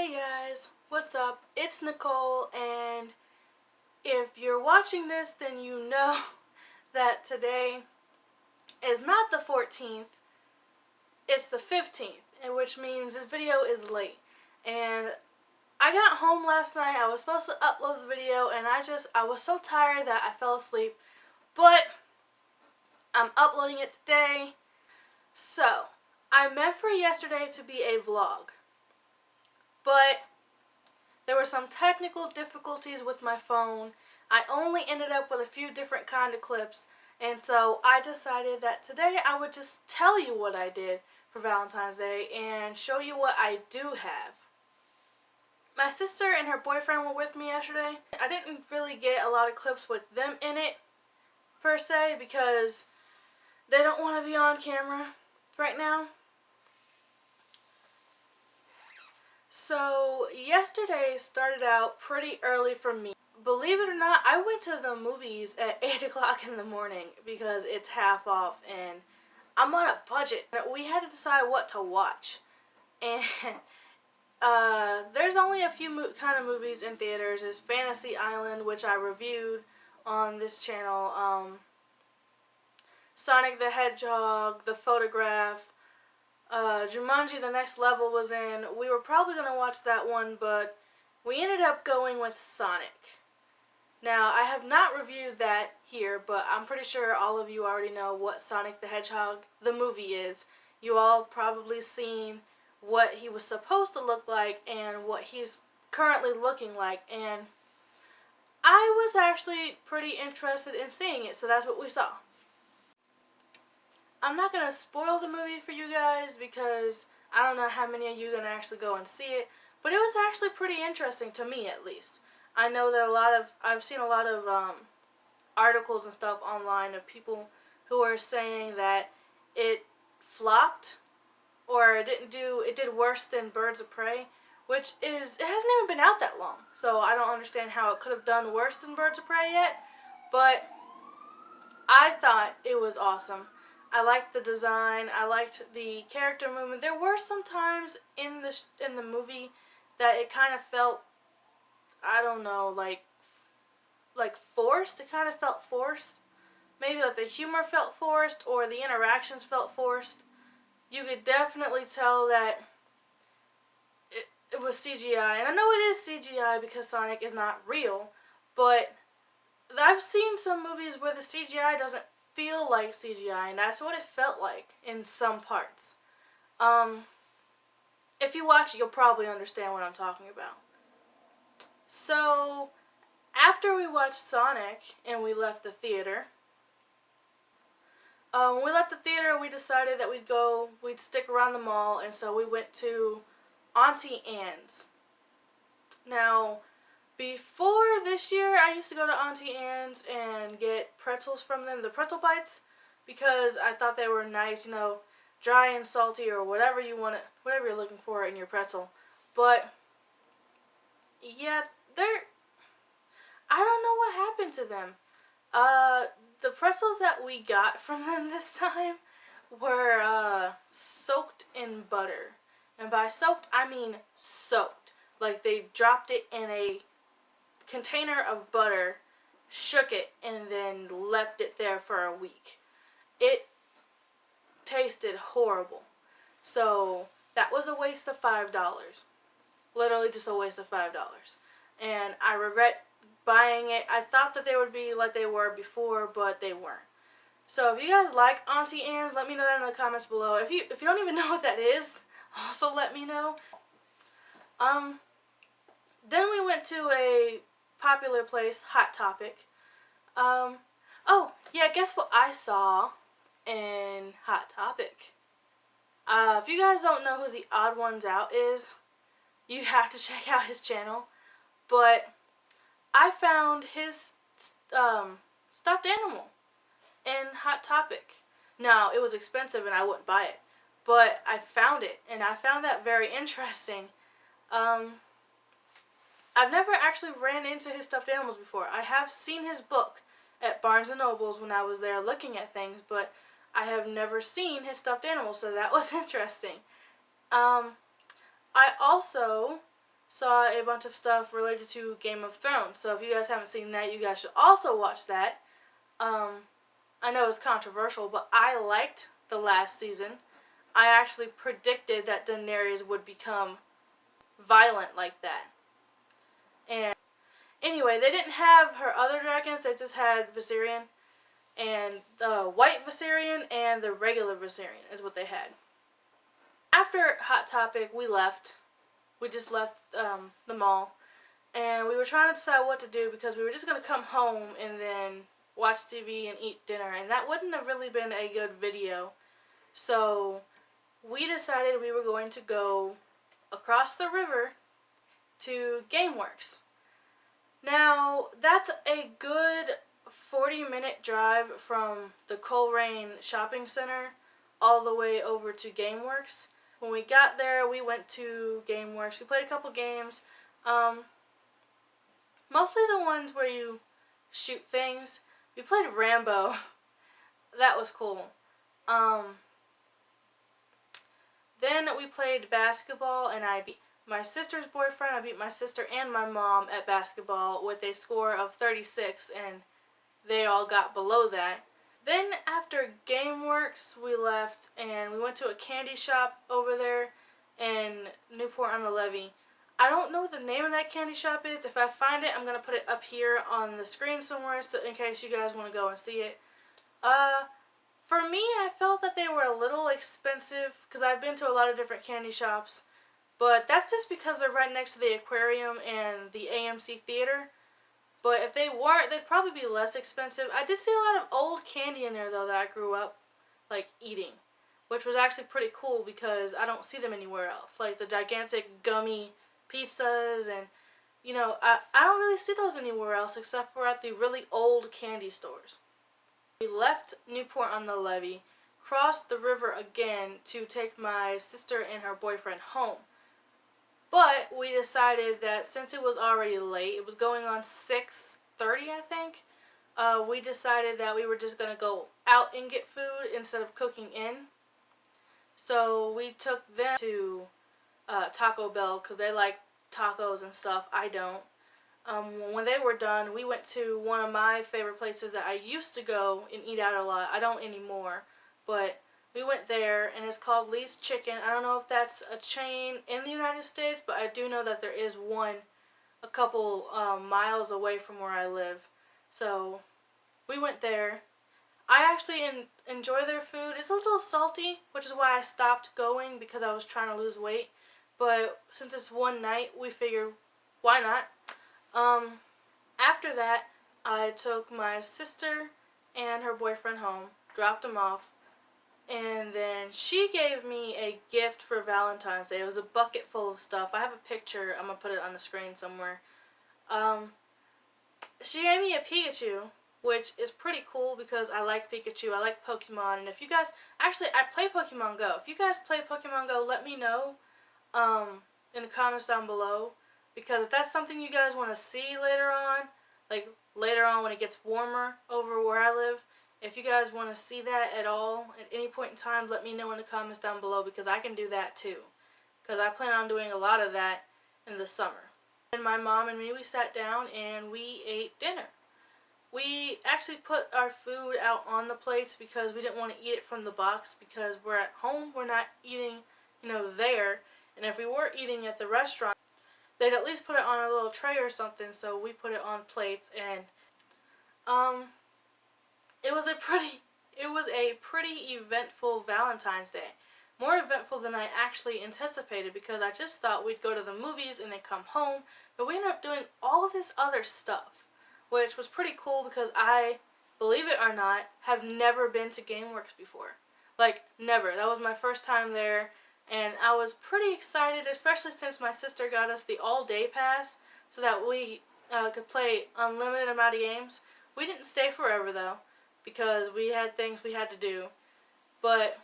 Hey guys, what's up? It's Nicole, and if you're watching this, then you know that today is not the 14th, it's the 15th, which means this video is late. And I got home last night, I was supposed to upload the video, and I was so tired that I fell asleep, but I'm uploading it today. So, I meant for yesterday to be a vlog, but there were some technical difficulties with my phone. I only ended up with a few different kind of clips, and so I decided that today I would just tell you what I did for Valentine's Day and show you what I do have. My sister and her boyfriend were with me yesterday. I didn't really get a lot of clips with them in it, per se, because they don't want to be on camera right now. So, yesterday started out pretty early for me. Believe it or not, I went to the movies at 8 o'clock in the morning because it's half off and I'm on a budget. We had to decide what to watch. And there's only a few kind of movies in theaters. There's Fantasy Island, which I reviewed on this channel. Sonic the Hedgehog, The Photograph. Jumanji The Next Level was in. We were probably going to watch that one, but we ended up going with Sonic. Now, I have not reviewed that here, but I'm pretty sure all of you already know what Sonic the Hedgehog, the movie, is. You all probably seen what he was supposed to look like and what he's currently looking like, and I was actually pretty interested in seeing it, so that's what we saw. I'm not going to spoil the movie for you guys because I don't know how many of you are going to actually go and see it, but it was actually pretty interesting to me, at least. I know that I've seen a lot of articles and stuff online of people who are saying that it flopped or it did worse than Birds of Prey, which is, it hasn't even been out that long, so I don't understand how it could have done worse than Birds of Prey yet, but I thought it was awesome. I liked the design. I liked the character movement. There were some times in the movie that it kind of felt, I don't know, like forced. It kind of felt forced. Maybe like the humor felt forced or the interactions felt forced. You could definitely tell that it was CGI. And I know it is CGI because Sonic is not real, but I've seen some movies where the CGI doesn't feel like CGI, and that's what it felt like in some parts. If you watch it, you'll probably understand what I'm talking about. So, after we watched Sonic and we left the theater, when we left the theater, we decided that we'd stick around the mall, and so we went to Auntie Anne's. Now, before this year, I used to go to Auntie Anne's and get pretzels from them, the pretzel bites, because I thought they were nice, dry and salty or whatever you're looking for in your pretzel. But yeah, I don't know what happened to them. The pretzels that we got from them this time were soaked in butter. And by soaked, I mean soaked. Like they dropped it in a container of butter, shook it, and then left it there for a week. It tasted horrible. So that was a waste of $5. Literally just a waste of $5. And I regret buying it. I thought that they would be like they were before, but they weren't. So if you guys like Auntie Anne's, let me know that in the comments below. If you don't even know what that is, also let me know. Then we went to a popular place, Hot Topic. Oh, yeah, guess what I saw in Hot Topic? If you guys don't know who the Odd Ones Out is, you have to check out his channel. But I found his stuffed animal in Hot Topic. Now, it was expensive and I wouldn't buy it, but I found it, and I found that very interesting. I've never actually ran into his stuffed animals before. I have seen his book at Barnes & Noble's when I was there looking at things, but I have never seen his stuffed animals, so that was interesting. I also saw a bunch of stuff related to Game of Thrones. So if you guys haven't seen that, you guys should also watch that. I know it's controversial, but I liked the last season. I actually predicted that Daenerys would become violent like that. And anyway, they didn't have her other dragons, they just had Viserion. And the white Viserion and the regular Viserion is what they had. After Hot Topic, we left. We just left the mall. And we were trying to decide what to do because we were just going to come home and then watch TV and eat dinner. And that wouldn't have really been a good video. So we decided we were going to go across the river to GameWorks. Now, that's a good 40-minute drive from the Coleraine Shopping Center all the way over to GameWorks. When we got there, we went to GameWorks. We played a couple games. Mostly the ones where you shoot things. We played Rambo. That was cool. Then we played basketball, and I beat my sister's boyfriend. I beat my sister and my mom at basketball with a score of 36, and they all got below that. Then after GameWorks, we left and we went to a candy shop over there in Newport on the Levee. I don't know what the name of that candy shop is. If I find it, I'm going to put it up here on the screen somewhere so in case you guys want to go and see it. For me, I felt that they were a little expensive because I've been to a lot of different candy shops. But that's just because they're right next to the aquarium and the AMC theater. But if they weren't, they'd probably be less expensive. I did see a lot of old candy in there, though, that I grew up, like, eating. Which was actually pretty cool because I don't see them anywhere else. Like the gigantic gummy pizzas and, you know, I don't really see those anywhere else except for at the really old candy stores. We left Newport on the Levee, crossed the river again to take my sister and her boyfriend home. But we decided that since it was already late, it was going on 6:30, I think, we decided that we were just going to go out and get food instead of cooking in. So we took them to Taco Bell because they like tacos and stuff. I don't. When they were done, we went to one of my favorite places that I used to go and eat out a lot. I don't anymore, but we went there, and it's called Lee's Chicken. I don't know if that's a chain in the United States, but I do know that there is one a couple miles away from where I live. So we went there. I actually enjoy their food. It's a little salty, which is why I stopped going because I was trying to lose weight. But since it's one night, we figured, why not? After that, I took my sister and her boyfriend home, dropped them off, and then she gave me a gift for Valentine's Day. It was a bucket full of stuff. I have a picture. I'm going to put it on the screen somewhere. She gave me a Pikachu, which is pretty cool because I like Pikachu. I like Pokemon. And if you guys... Actually, I play Pokemon Go. If you guys play Pokemon Go, let me know in the comments down below. Because if that's something you guys want to see later on, like later on when it gets warmer over where I live, if you guys want to see that at all, at any point in time, let me know in the comments down below because I can do that too. Because I plan on doing a lot of that in the summer. And my mom and me, we sat down and we ate dinner. We actually put our food out on the plates because we didn't want to eat it from the box because we're at home, we're not eating, you know, there. And if we were eating at the restaurant, they'd at least put it on a little tray or something, so we put it on plates, and it was a pretty eventful Valentine's Day. More eventful than I actually anticipated because I just thought we'd go to the movies and then come home, but we ended up doing all of this other stuff, which was pretty cool because I, believe it or not, have never been to GameWorks before. Like, never. That was my first time there. And I was pretty excited, especially since my sister got us the all-day pass so that we could play unlimited amount of games. We didn't stay forever, though, because we had things we had to do. But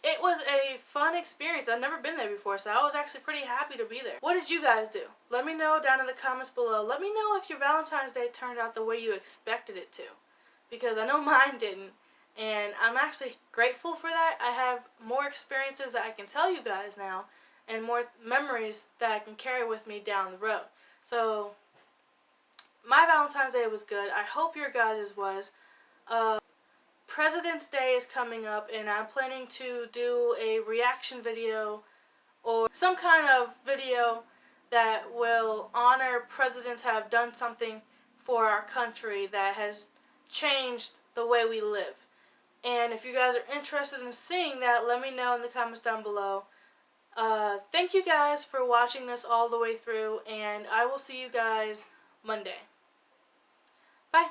it was a fun experience. I've never been there before, so I was actually pretty happy to be there. What did you guys do? Let me know down in the comments below. Let me know if your Valentine's Day turned out the way you expected it to, because I know mine didn't. And I'm actually grateful for that. I have more experiences that I can tell you guys now. and more memories that I can carry with me down the road. So my Valentine's Day was good. I hope your guys' was. President's Day is coming up, and I'm planning to do a reaction video or some kind of video that will honor presidents who have done something for our country that has changed the way we live. And if you guys are interested in seeing that, let me know in the comments down below. Thank you guys for watching this all the way through, and I will see you guys Monday. Bye.